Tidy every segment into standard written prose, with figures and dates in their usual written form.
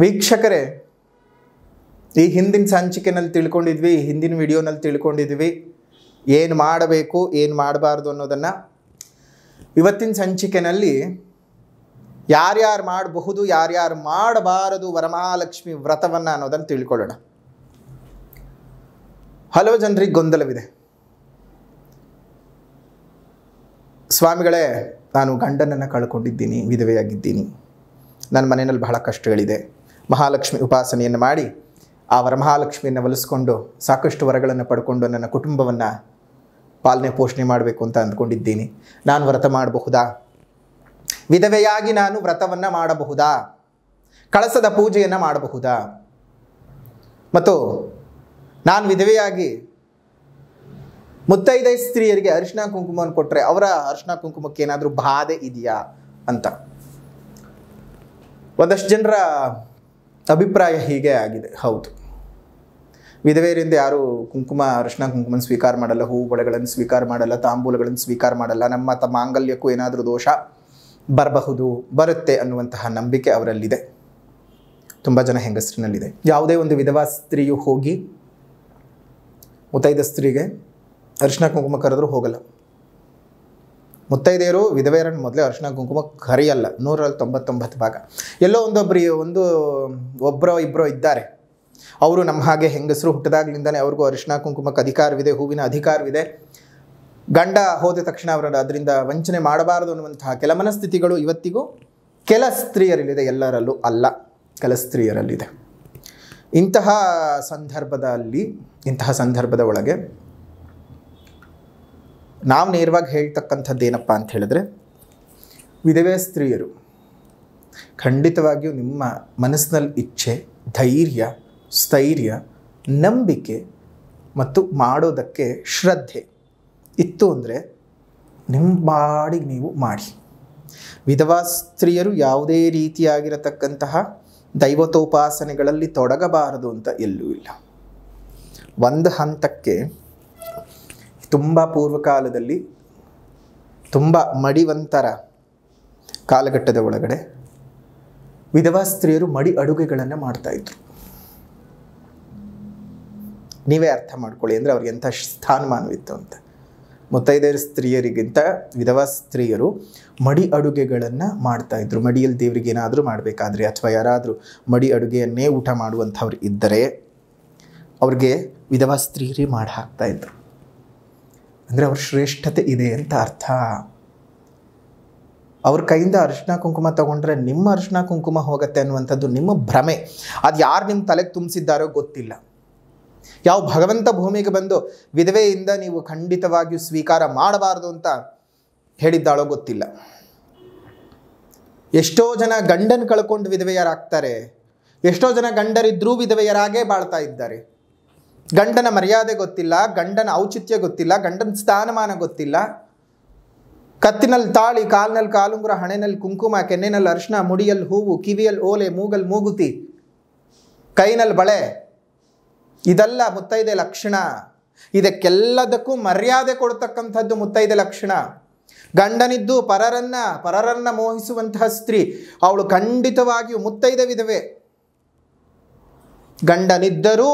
ವೀಕ್ಷಕರೇ, ಈ ಹಿಂದಿನ ಸಂಚಿಕೆನಲ್ಲಿ ತಿಳ್ಕೊಂಡಿದ್ವಿ, ಹಿಂದಿನ ವಿಡಿಯೋನಲ್ಲಿ ತಿಳ್ಕೊಂಡಿದ್ವಿ ಏನು ಮಾಡಬೇಕು ಏನು ಮಾಡಬಾರ್ದು ಅನ್ನೋದನ್ನು. ಇವತ್ತಿನ ಸಂಚಿಕೆಯಲ್ಲಿ ಯಾರ್ಯಾರು ಮಾಡಬಹುದು ಯಾರ್ಯಾರು ಮಾಡಬಾರದು ವರಮಹಾಲಕ್ಷ್ಮಿ ವ್ರತವನ್ನು ಅನ್ನೋದನ್ನು ತಿಳ್ಕೊಳ್ಳೋಣ. ಹಲವು ಜನರಿಗೆ ಗೊಂದಲವಿದೆ. ಸ್ವಾಮಿಗಳೇ, ನಾನು ಗಂಡನನ್ನು ಕಳ್ಕೊಂಡಿದ್ದೀನಿ, ವಿಧವೆಯಾಗಿದ್ದೀನಿ, ನನ್ನ ಮನೆಯಲ್ಲಿ ಬಹಳ ಕಷ್ಟಗಳಿದೆ, ಮಹಾಲಕ್ಷ್ಮಿ ಉಪಾಸನೆಯನ್ನು ಮಾಡಿ ಆ ವರಮಹಾಲಕ್ಷ್ಮಿಯನ್ನು ಒಲಿಸ್ಕೊಂಡು ಸಾಕಷ್ಟು ವರಗಳನ್ನು ಪಡ್ಕೊಂಡು ನನ್ನ ಕುಟುಂಬವನ್ನು ಪಾಲನೆ ಪೋಷಣೆ ಮಾಡಬೇಕು ಅಂತ ಅಂದ್ಕೊಂಡಿದ್ದೀನಿ. ನಾನು ವ್ರತ ಮಾಡಬಹುದಾ? ವಿಧವೆಯಾಗಿ ನಾನು ವ್ರತವನ್ನು ಮಾಡಬಹುದಾ? ಕಳಸದ ಪೂಜೆಯನ್ನು ಮಾಡಬಹುದಾ? ಮತ್ತು ನಾನು ವಿಧವೆಯಾಗಿ ಮುತ್ತೈದೆ ಸ್ತ್ರೀಯರಿಗೆ ಅರಿಶಿನ ಕುಂಕುಮವನ್ನು ಕೊಟ್ಟರೆ ಅವರ ಅರಿಶಿನ ಕುಂಕುಮಕ್ಕೆ ಏನಾದರೂ ಬಾಧೆ ಇದೆಯಾ ಅಂತ ಒಂದಷ್ಟು ಜನರ ಅಭಿಪ್ರಾಯ ಹೀಗೆ ಆಗಿದೆ. ಹೌದು, ವಿಧವೆಯರಿಂದ ಯಾರು ಅರಿಶಿನ ಕುಂಕುಮ ಸ್ವೀಕಾರ ಮಾಡಲ್ಲ, ಹೂವುಗಳನ್ನು ಸ್ವೀಕಾರ ಮಾಡಲ್ಲ, ತಾಂಬೂಲಗಳನ್ನು ಸ್ವೀಕಾರ ಮಾಡಲ್ಲ, ನಮ್ಮ ಮಾಂಗಲ್ಯಕ್ಕೂ ಏನಾದರೂ ದೋಷ ಬರುತ್ತೆ ಅನ್ನುವಂತಹ ನಂಬಿಕೆ ಅವರಲ್ಲಿದೆ. ತುಂಬ ಜನ ಹೆಂಗಸರಿನಲ್ಲಿದೆ. ಯಾವುದೇ ಒಂದು ವಿಧವಾ ಸ್ತ್ರೀಯು ಹೋಗಿ ಮುತ್ತೈದ ಸ್ತ್ರೀಗೆ ಅರಿಶಿನ ಕುಂಕುಮ ಕರೆದ್ರೂ ಹೋಗಲ್ಲ. ಮುತ್ತೈದೆಯರು ವಿಧವೆಯರನ್ನು ಮೊದಲೇ ಅರಿಶಿನ ಕುಂಕುಮ ಕರೆಯಲ್ಲ. 199 ಭಾಗ. ಎಲ್ಲೋ ಒಬ್ಬರೋ ಇಬ್ಬರೋ ಇದ್ದಾರೆ, ಅವರು ನಮ್ಮ ಹಾಗೆ ಹೆಂಗಸರು ಹುಟ್ಟಿದಾಗ್ಲಿಂದನೇ ಅವ್ರಿಗೂ ಅರಿಶಿನ ಕುಂಕುಮಕ್ಕೆ ಅಧಿಕಾರವಿದೆ, ಹೂವಿನ ಅಧಿಕಾರವಿದೆ. ಗಂಡ ಹೋದ ತಕ್ಷಣ ಅವರನ್ನು ಅದರಿಂದ ವಂಚನೆ ಮಾಡಬಾರದು ಅನ್ನುವಂತಹ ಕೆಲ ಮನಸ್ಥಿತಿಗಳು ಇವತ್ತಿಗೂ ಕೆಲ ಸ್ತ್ರೀಯರಲ್ಲಿದೆ, ಎಲ್ಲರಲ್ಲೂ ಅಲ್ಲ, ಕೆಲ ಸ್ತ್ರೀಯರಲ್ಲಿದೆ. ಇಂತಹ ಸಂದರ್ಭದ ಒಳಗೆ ನಾವು ನೇರವಾಗಿ ಹೇಳ್ತಕ್ಕಂಥದ್ದೇನಪ್ಪ ಅಂತ ಹೇಳಿದ್ರೆ, ವಿಧವೆ ಸ್ತ್ರೀಯರು ಖಂಡಿತವಾಗಿಯೂ ನಿಮ್ಮ ಮನಸ್ಸಿನಲ್ಲಿ ಇಚ್ಛೆ, ಧೈರ್ಯ, ಸ್ಥೈರ್ಯ, ನಂಬಿಕೆ ಮತ್ತು ಮಾಡೋದಕ್ಕೆ ಶ್ರದ್ಧೆ ಇತ್ತು ಅಂದರೆ ನಿಮ್ಮ ಬಾಡಿಗೆ ನೀವು ಮಾಡಿ. ವಿಧವಾ ಸ್ತ್ರೀಯರು ಯಾವುದೇ ರೀತಿಯಾಗಿರತಕ್ಕಂತಹ ದೈವತೋಪಾಸನೆಗಳಲ್ಲಿ ತೊಡಗಬಾರದು ಅಂತ ಎಲ್ಲೂ ಇಲ್ಲ. ಒಂದು ಹಂತಕ್ಕೆ ತುಂಬ ಪೂರ್ವಕಾಲದಲ್ಲಿ ತುಂಬ ಮಡಿವಂತರ ಕಾಲಘಟ್ಟದ ಒಳಗಡೆ ವಿಧವಾ ಸ್ತ್ರೀಯರು ಮಡಿ ಅಡುಗೆಗಳನ್ನು ಮಾಡ್ತಾಯಿದ್ರು. ನೀವೇ ಅರ್ಥ ಮಾಡ್ಕೊಳ್ಳಿ ಅಂದರೆ ಅವ್ರಿಗೆ ಎಂಥ ಸ್ಥಾನಮಾನವಿತ್ತು ಅಂತ. ಮುತ್ತೈದೆಯರ ಸ್ತ್ರೀಯರಿಗಿಂತ ವಿಧವಾ ಸ್ತ್ರೀಯರು ಮಡಿ ಅಡುಗೆಗಳನ್ನು ಮಾಡ್ತಾಯಿದ್ರು. ಮಡಿಯಲ್ಲಿ ದೇವರಿಗೆ ಏನಾದರೂ ಮಾಡಬೇಕಾದ್ರೆ ಅಥವಾ ಯಾರಾದರೂ ಮಡಿ ಅಡುಗೆಯನ್ನೇ ಊಟ ಮಾಡುವಂಥವ್ರು ಇದ್ದರೆ ಅವ್ರಿಗೆ ವಿಧವಾ ಸ್ತ್ರೀಯರೇ ಮಾಡಿ ಹಾಕ್ತಾಯಿದ್ರು. ಅಂದರೆ ಅವ್ರ ಶ್ರೇಷ್ಠತೆ ಇದೆ ಅಂತ ಅರ್ಥ. ಅವ್ರ ಕೈಯಿಂದ ಅರಿಶಿನ ಕುಂಕುಮ ತಗೊಂಡ್ರೆ ನಿಮ್ಮ ಅರಿಶಿನ ಕುಂಕುಮ ಹೋಗುತ್ತೆ ಅನ್ನುವಂಥದ್ದು ನಿಮ್ಮ ಭ್ರಮೆ. ಅದು ಯಾರು ನಿಮ್ಮ ತಲೆಗೆ ತುಂಬಿಸಿದ್ದಾರೋ ಗೊತ್ತಿಲ್ಲ. ಯಾವ ಭಗವಂತ ಭೂಮಿಗೆ ಬಂದು ವಿಧವೆಯಿಂದ ನೀವು ಖಂಡಿತವಾಗಿಯೂ ಸ್ವೀಕಾರ ಮಾಡಬಾರ್ದು ಅಂತ ಹೇಳಿದ್ದಾಳೋ ಗೊತ್ತಿಲ್ಲ. ಎಷ್ಟೋ ಜನ ಗಂಡನ ಕಳ್ಕೊಂಡು ವಿಧವೆಯರಾಗ್ತಾರೆ, ಎಷ್ಟೋ ಜನ ಗಂಡರಿದ್ರೂ ವಿಧವೆಯರಾಗೇ ಬಾಳ್ತಾ ಇದ್ದಾರೆ. ಗಂಡನ ಮರ್ಯಾದೆ ಗೊತ್ತಿಲ್ಲ, ಗಂಡನ ಔಚಿತ್ಯ ಗೊತ್ತಿಲ್ಲ, ಗಂಡನ ಸ್ಥಾನಮಾನ ಗೊತ್ತಿಲ್ಲ. ಕತ್ತಿನಲ್ಲಿ ತಾಳಿ, ಕಾಲಿನಲ್ಲಿ ಕಾಲುಂಗುರ, ಹಣೆಯಲ್ಲಿ ಕುಂಕುಮ, ಕೆನ್ನೆನಲ್ಲಿ ಅರಿಶಿನ, ಮುಡಿಯಲ್ಲಿ ಹೂವು, ಕಿವಿಯಲ್ಲಿ ಓಲೆ, ಮೂಗಲ್ಲಿ ಮೂಗುತಿ, ಕೈನಲ್ಲಿ ಬಳೆ, ಇದೆಲ್ಲ ಮುತ್ತೈದೆ ಲಕ್ಷಣ. ಇದಕ್ಕೆಲ್ಲದಕ್ಕೂ ಮರ್ಯಾದೆ ಕೊಡ್ತಕ್ಕಂಥದ್ದು ಮುತ್ತೈದೆ ಲಕ್ಷಣ. ಗಂಡನಿದ್ದು ಪರರನ್ನ ಮೋಹಿಸುವಂತಹ ಸ್ತ್ರೀ ಅವಳು ಖಂಡಿತವಾಗಿಯೂ ಮುತ್ತೈದೆ ವಿಧವೆ. ಗಂಡನಿದ್ದರೂ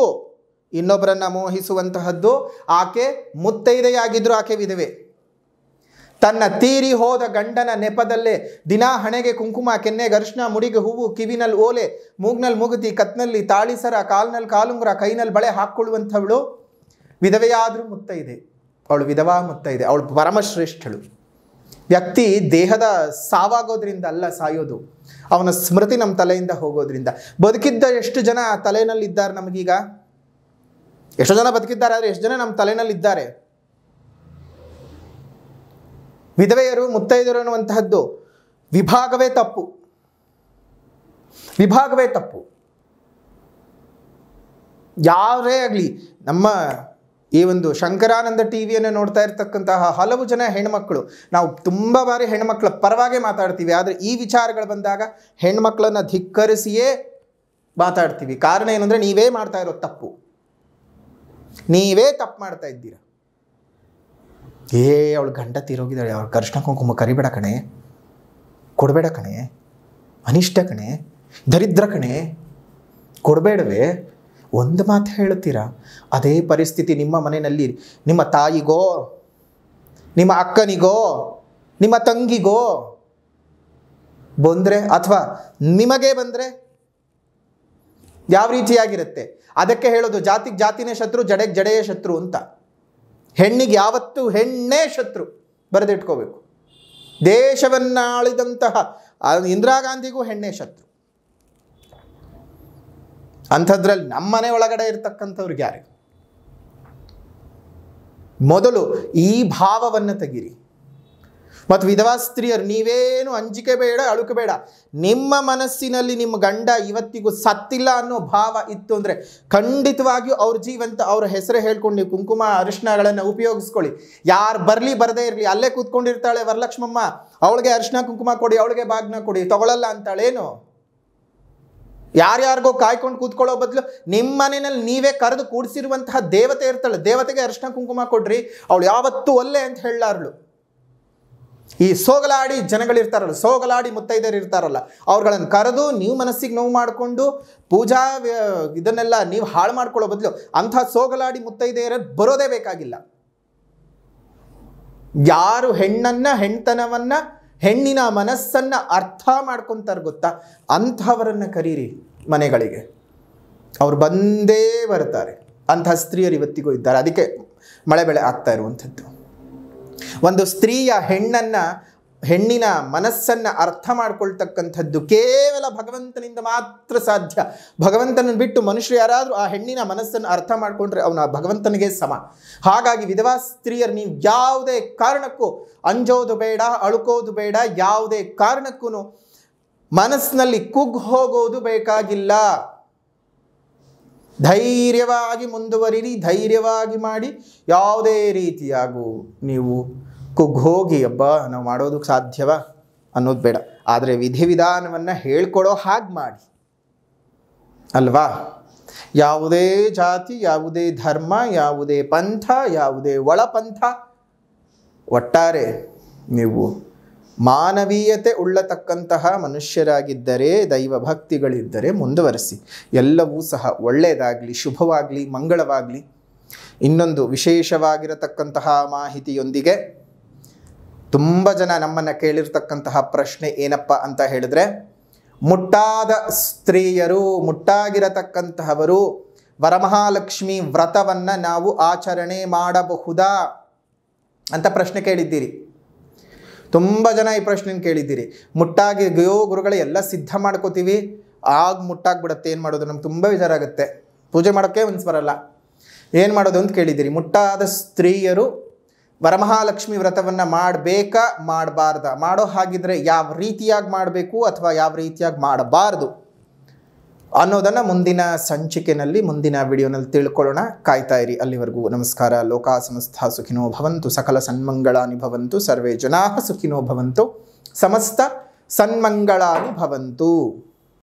ಇನ್ನೊಬ್ಬರನ್ನ ಮೋಹಿಸುವಂತಹದ್ದು ಆಕೆ ಮುತ್ತೈದೆಯಾಗಿದ್ದರೂ ಆಕೆ ವಿಧವೆ. ತನ್ನ ತೀರಿ ಹೋದ ಗಂಡನ ನೆಪದಲ್ಲೇ ದಿನಾ ಹಣೆಗೆ ಕುಂಕುಮ, ಕೆನ್ನೆಗೆ ಅರಿಶಿನ, ಮುಡಿಗೆ ಹೂವು, ಕಿವಿನಲ್ಲಿ ಓಲೆ, ಮೂಗ್ನಲ್ಲಿ ಮೂಗುತಿ, ಕತ್ನಲ್ಲಿ ತಾಳಿಸರ, ಕಾಲ್ನಲ್ಲಿ ಕಾಲುಂಗುರ, ಕೈನಲ್ಲಿ ಬಳೆ ಹಾಕ್ಕೊಳ್ಳುವಂಥವಳು ವಿಧವೆಯಾದರೂ ಮುತ್ತೈದೆ. ಅವಳು ವಿಧವಾ ಮುತ್ತೈದೆ, ಅವಳು ಪರಮಶ್ರೇಷ್ಠಳು. ವ್ಯಕ್ತಿ ದೇಹದ ಸಾವಾಗೋದ್ರಿಂದ ಅಲ್ಲ ಸಾಯೋದು, ಅವನ ಸ್ಮೃತಿ ನಮ್ಮ ತಲೆಯಿಂದ ಹೋಗೋದ್ರಿಂದ. ಬದುಕಿದ್ದ ಎಷ್ಟು ಜನ ತಲೆಯಲ್ಲಿದ್ದಾರೆ ನಮಗೀಗ? ಎಷ್ಟೋ ಜನ ಬದುಕಿದ್ದಾರೆ, ಆದರೆ ಎಷ್ಟು ಜನ ನಮ್ಮ ತಲೆಯಲ್ಲಿದ್ದಾರೆ? ವಿಧವೆಯರು ಮುತ್ತೈದರು ಅನ್ನುವಂತಹದ್ದು ವಿಭಾಗವೇ ತಪ್ಪು. ಯಾರೇ ಆಗಲಿ, ನಮ್ಮ ಈ ಒಂದು ಶಂಕರಾನಂದ ಟಿವಿಯನ್ನು ನೋಡ್ತಾ ಇರ್ತಕ್ಕಂತಹ ಹಲವು ಜನ ಹೆಣ್ಮಕ್ಳು, ನಾವು ತುಂಬ ಬಾರಿ ಹೆಣ್ಮಕ್ಳ ಪರವಾಗೇ ಮಾತಾಡ್ತೀವಿ, ಆದರೆ ಈ ವಿಚಾರಗಳು ಬಂದಾಗ ಹೆಣ್ಮಕ್ಳನ್ನು ಧಿಕ್ಕರಿಸಿಯೇ ಮಾತಾಡ್ತೀವಿ. ಕಾರಣ ಏನಂದರೆ ನೀವೇ ಮಾಡ್ತಾ ಇರೋ ತಪ್ಪು, ನೀವೇ ತಪ್ಪು ಮಾಡ್ತಾ ಇದ್ದೀರ. ಅವಳು ಗಂಡ ತೀರೋಗಿದ್ದಾಳೆ, ಅವಳು ಅರಿಶಿನ ಕುಂಕುಮ ಕರಿಬೇಡ ಕಣೆ, ಕೊಡಬೇಡ ಕಣೆ, ಅನಿಷ್ಟ ಕಣೆ, ದರಿದ್ರ ಕಣೆ, ಕೊಡಬೇಡವೇ? ಒಂದು ಮಾತು ಹೇಳ್ತೀರಾ, ಅದೇ ಪರಿಸ್ಥಿತಿ ನಿಮ್ಮ ಮನೆಯಲ್ಲಿ ನಿಮ್ಮ ತಾಯಿಗೋ, ನಿಮ್ಮ ಅಕ್ಕನಿಗೋ, ನಿಮ್ಮ ತಂಗಿಗೋ ಬಂದರೆ, ಅಥವಾ ನಿಮಗೆ ಬಂದರೆ ಯಾವ ರೀತಿಯಾಗಿರುತ್ತೆ? ಅದಕ್ಕೆ ಹೇಳೋದು ಜಾತಿಗೆ ಜಾತಿನೇ ಶತ್ರು, ಜಡೆಗೆ ಜಡೆಯೇ ಶತ್ರು ಅಂತ. ಹೆಣ್ಣಿಗೆ ಯಾವತ್ತೂ ಹೆಣ್ಣೇ ಶತ್ರು, ಬರೆದಿಟ್ಕೋಬೇಕು. ದೇಶವನ್ನಾಳಿದಂತಹ ಇಂದಿರಾ ಗಾಂಧಿಗೂ ಹೆಣ್ಣೇ ಶತ್ರು. ಅಂಥದ್ರಲ್ಲಿ ನಮ್ಮನೆ ಒಳಗಡೆ ಇರ್ತಕ್ಕಂಥವ್ರಿಗೆ ಯಾರು? ಮೊದಲು ಈ ಭಾವವನ್ನು ತೆಗೀರಿ. ಮತ್ತು ವಿಧವಾ ಸ್ತ್ರೀಯರು, ನೀವೇನು ಅಂಜಿಕೆ ಬೇಡ, ಅಳುಕೆ ಬೇಡ. ನಿಮ್ಮ ಮನಸ್ಸಿನಲ್ಲಿ ನಿಮ್ಮ ಗಂಡ ಇವತ್ತಿಗೂ ಸತ್ತಿಲ್ಲ ಅನ್ನೋ ಭಾವ ಇತ್ತು ಅಂದರೆ ಖಂಡಿತವಾಗಿಯೂ ಅವ್ರ ಜೀವಂತ, ಅವ್ರ ಹೆಸರೇ ಹೇಳ್ಕೊಂಡು ನೀವು ಕುಂಕುಮ ಅರಿಶಿಣಗಳನ್ನು ಉಪಯೋಗಿಸ್ಕೊಳ್ಳಿ. ಯಾರು ಬರಲಿ ಬರದೇ ಇರಲಿ, ಅಲ್ಲೇ ಕೂತ್ಕೊಂಡಿರ್ತಾಳೆ ವರಲಕ್ಷ್ಮಮ್ಮ, ಅವಳಿಗೆ ಅರಿಶಿಣ ಕುಂಕುಮ ಕೊಡಿ, ಅವಳಿಗೆ ಬಾಗ್ನ ಕೊಡಿ, ತಗೊಳ್ಳಲ್ಲ ಅಂತಾಳೇನು? ಯಾರ್ಯಾರಿಗೋ ಕಾಯ್ಕೊಂಡು ಕೂತ್ಕೊಳ್ಳೋ ಬದಲು ನಿಮ್ಮ ಮನೆಯಲ್ಲಿ ನೀವೇ ಕರೆದು ಕೂಡಿಸಿರುವಂತಹ ದೇವತೆ ಇರ್ತಾಳೆ, ದೇವತೆಗೆ ಅರಿಶಿಣ ಕುಂಕುಮ ಕೊಡ್ರಿ, ಅವಳು ಯಾವತ್ತೂ ಒಲ್ಲೆ ಅಂತ ಹೇಳಾರ್ಳು. ಈ ಸೋಗಲಾಡಿ ಜನಗಳಿರ್ತಾರಲ್ಲ, ಸೋಗಲಾಡಿ ಮುತ್ತೈದೆಯರು ಇರ್ತಾರಲ್ಲ, ಅವ್ರುಗಳನ್ನು ಕರೆದು ನೀವು ಮನಸ್ಸಿಗೆ ನೋವು ಮಾಡಿಕೊಂಡು ಪೂಜಾ ಇದನ್ನೆಲ್ಲ ನೀವು ಹಾಳು ಮಾಡ್ಕೊಳ್ಳೋ ಬದಲು ಅಂಥ ಸೋಗಲಾಡಿ ಮುತ್ತೈದೆಯರ ಬರೋದೇ ಬೇಕಾಗಿಲ್ಲ. ಯಾರು ಹೆಣ್ತನವನ್ನ, ಹೆಣ್ಣಿನ ಮನಸ್ಸನ್ನು ಅರ್ಥ ಮಾಡ್ಕೊತಾರೆ ಗೊತ್ತಾ, ಅಂಥವರನ್ನು ಕರೀರಿ ಮನೆಗಳಿಗೆ, ಅವ್ರು ಬಂದೇ ಬರ್ತಾರೆ. ಅಂಥ ಸ್ತ್ರೀಯರು ಇವತ್ತಿಗೂ ಇದ್ದಾರೆ. ಅದಕ್ಕೆ ಮಳೆ ಬೆಳೆ ಆಗ್ತಾ ಇರುವಂಥದ್ದು. ಒಂದು ಸ್ತ್ರೀಯ ಹೆಣ್ಣಿನ ಮನಸ್ಸನ್ನು ಅರ್ಥ ಮಾಡ್ಕೊಳ್ತಕ್ಕಂಥದ್ದು ಕೇವಲ ಭಗವಂತನಿಂದ ಮಾತ್ರ ಸಾಧ್ಯ. ಭಗವಂತನ ಬಿಟ್ಟು ಮನುಷ್ಯರು ಯಾರಾದರೂ ಆ ಹೆಣ್ಣಿನ ಮನಸ್ಸನ್ನು ಅರ್ಥ ಮಾಡಿಕೊಂಡ್ರೆ ಅವನ ಭಗವಂತನಿಗೆ ಸಮ. ಹಾಗಾಗಿ ವಿಧವಾ ಸ್ತ್ರೀಯರು ನೀವು ಯಾವುದೇ ಕಾರಣಕ್ಕೂ ಅಂಜೋದು ಬೇಡ, ಅಳುಕೋದು ಬೇಡ, ಯಾವುದೇ ಕಾರಣಕ್ಕೂ ಮನಸ್ಸಿನಲ್ಲಿ ಕುಗ್ಗಿ ಹೋಗೋದು ಬೇಕಾಗಿಲ್ಲ. ಧೈರ್ಯವಾಗಿ ಮುಂದುವರಿರಿ, ಧೈರ್ಯವಾಗಿ ಮಾಡಿ. ಯಾವುದೇ ರೀತಿಯಾಗೂ ನೀವು ಕುಗ್ಗೋಗಿ ಹಬ್ಬ ನಾವು ಮಾಡೋದಕ್ಕೆ ಸಾಧ್ಯವ ಅನ್ನೋದು ಬೇಡ. ಆದರೆ ವಿಧಿವಿಧಾನವನ್ನು ಹೇಳ್ಕೊಡೋ ಹಾಗೆ ಮಾಡಿ ಅಲ್ವಾ? ಯಾವುದೇ ಜಾತಿ, ಯಾವುದೇ ಧರ್ಮ, ಯಾವುದೇ ಪಂಥ, ಯಾವುದೇ ಒಳಪಂಥ, ಒಟ್ಟಾರೆ ನೀವು ಮಾನವೀಯತೆ ಉಳ್ಳತಕ್ಕಂತಹ ಮನುಷ್ಯರಾಗಿದ್ದರೆ, ದೈವ ಭಕ್ತಿಗಳಿದ್ದರೆ ಮುಂದುವರಿಸಿ. ಎಲ್ಲವೂ ಸಹ ಒಳ್ಳೆಯದಾಗಲಿ, ಶುಭವಾಗಲಿ, ಮಂಗಳವಾಗಲಿ. ಇನ್ನೊಂದು ವಿಶೇಷವಾಗಿರತಕ್ಕಂತಹ ಮಾಹಿತಿಯೊಂದಿಗೆ, ತುಂಬ ಜನ ನಮ್ಮನ್ನು ಕೇಳಿರ್ತಕ್ಕಂತಹ ಪ್ರಶ್ನೆ ಏನಪ್ಪ ಅಂತ ಹೇಳಿದ್ರೆ, ಮುಟ್ಟಾದ ಸ್ತ್ರೀಯರು, ಮುಟ್ಟಾಗಿರತಕ್ಕಂತಹವರು ವರಮಹಾಲಕ್ಷ್ಮಿ ವ್ರತವನ್ನು ನಾವು ಆಚರಣೆ ಮಾಡಬಹುದಾ ಅಂತ ಪ್ರಶ್ನೆ ಕೇಳಿದ್ದೀರಿ. ತುಂಬ ಜನ ಈ ಪ್ರಶ್ನೆ ಕೇಳಿದ್ದೀರಿ. ಮುಟ್ಟಾಗಿ ಗುರುಗಳೇ ಎಲ್ಲ ಸಿದ್ಧ ಮಾಡ್ಕೋತೀವಿ, ಆಗ ಮುಟ್ಟಾಗ್ಬಿಡುತ್ತೆ, ಏನು ಮಾಡೋದು? ನಮ್ಗೆ ತುಂಬ ವಿಚಾರಾಗುತ್ತೆ, ಪೂಜೆ ಮಾಡೋಕ್ಕೆ ಮನ್ಸು ಬರಲ್ಲ, ಏನು ಮಾಡೋದು ಅಂತ ಕೇಳಿದ್ದೀರಿ. ಮುಟ್ಟಾದ ಸ್ತ್ರೀಯರು ವರಮಹಾಲಕ್ಷ್ಮಿ ವ್ರತವನ್ನು ಮಾಡಬೇಕಾ ಮಾಡಬಾರ್ದ? ಮಾಡೋ ಹಾಗಿದ್ರೆ ಯಾವ ರೀತಿಯಾಗಿ ಮಾಡಬೇಕು ಅಥವಾ ಯಾವ ರೀತಿಯಾಗಿ ಮಾಡಬಾರ್ದು ಅನ್ನೋದನ್ನು ಮುಂದಿನ ಸಂಚಿಕೆಯಲ್ಲಿ, ಮುಂದಿನ ವಿಡಿಯೋನಲ್ಲಿ ತಿಳ್ಕೊಳ್ಳೋಣ. ಕಾಯ್ತಾ ಇರಿ. ಅಲ್ಲಿವರೆಗೂ ನಮಸ್ಕಾರ. ಲೋಕಾ ಸಮಸ್ತ ಸುಖಿನೋ ಭವಂತು, ಸಕಲ ಸನ್ಮಂಗಳಾನಿ ಭವಂತು, ಸರ್ವೇ ಜನಾಃ ಸುಖಿನೋ ಭವಂತು, ಸಮಸ್ತ ಸನ್ಮಂಗಳಾನಿ ಭವಂತು.